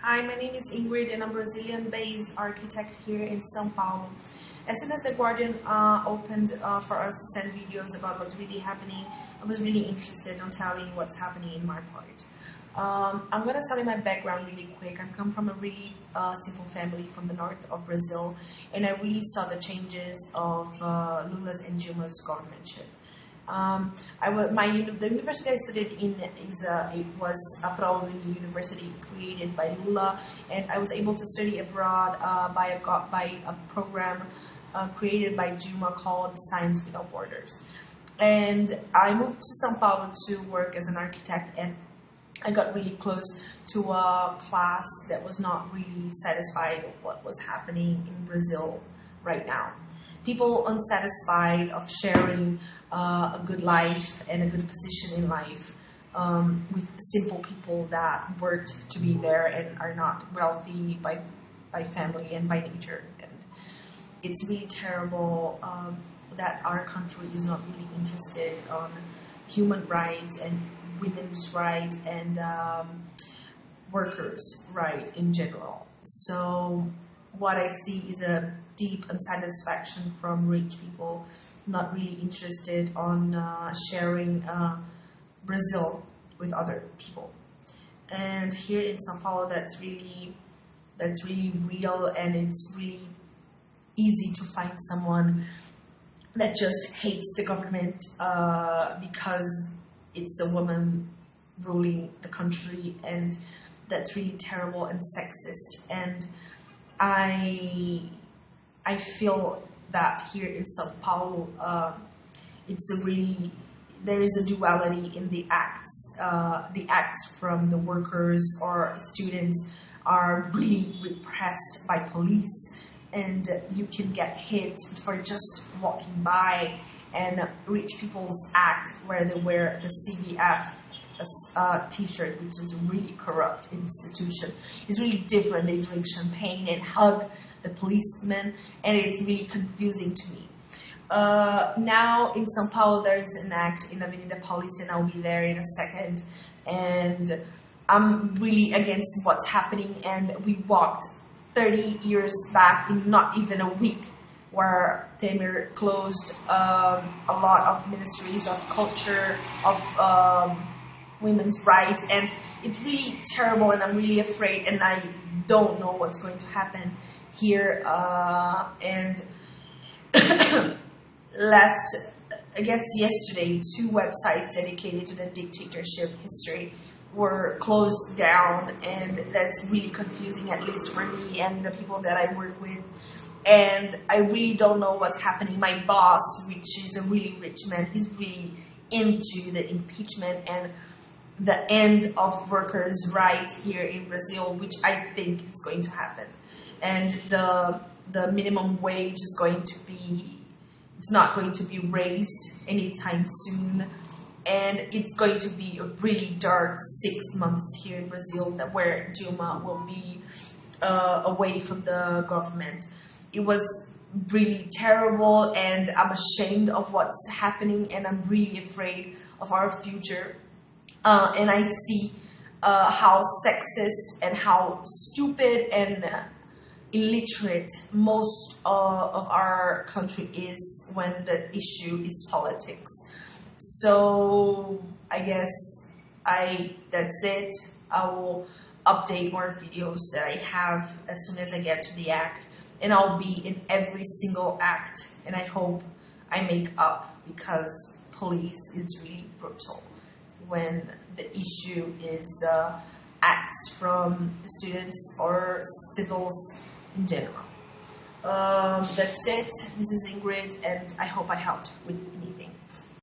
Hi, my name is Ingrid and I'm a Brazilian-based architect here in São Paulo. As soon as the Guardian opened for us to send videos about what's really happening, I was really interested in telling what's happening in my part. I'm going to tell you my background really quick. I come from a really simple family from the north of Brazil, and I really saw the changes of Lula's and Dilma's governmentship. The university I studied in was Cabral Ingrid University, created by Lula, and I was able to study abroad by a program created by Dilma called Science Without Borders. And I moved to São Paulo to work as an architect, and I got really close to a class that was not really satisfied with what was happening in Brazil right now. People unsatisfied of sharing a good life and a good position in life with simple people that worked to be there and are not wealthy by family and by nature. And it's really terrible that our country is not really interested on human rights and women's rights and workers' rights in general. So what I see is a deep unsatisfaction from rich people, not really interested on sharing Brazil with other people. And here in São Paulo, that's really real, and it's really easy to find someone that just hates the government because it's a woman ruling the country, and that's really terrible and sexist. And I feel that here in São Paulo, there is a duality in the acts. The acts from the workers or students are really repressed by police, and you can get hit for just walking by. And rich people's act, where they wear the CBF t-shirt, which is a really corrupt institution, is really different. They drink champagne and hug the policemen, and it's really confusing to me. Now in São Paulo, there's an act in Avenida Paulista, and I'll be there in a second. And I'm really against what's happening, and we walked 30 years back in not even a week, where Temer closed a lot of ministries of culture, of women's rights, and it's really terrible, and I'm really afraid, and I don't know what's going to happen here. And yesterday, 2 websites dedicated to the dictatorship history were closed down, and that's really confusing, at least for me and the people that I work with. And I really don't know what's happening. My boss, which is a really rich man, he's really into the impeachment and the end of workers' rights here in Brazil, which I think is going to happen. And the minimum wage is it's not going to be raised anytime soon. And it's going to be a really dark 6 months here in Brazil, where Dilma will be away from the government. It was really terrible, and I'm ashamed of what's happening, and I'm really afraid of our future. And I see how sexist and how stupid and illiterate most of our country is when the issue is politics. So I guess that's it. I will update more videos that I have as soon as I get to the act, and I'll be in every single act, and I hope I make up, because police is really brutal when the issue is acts from students or civils in general. That's it. This is Ingrid, and I hope I helped with anything.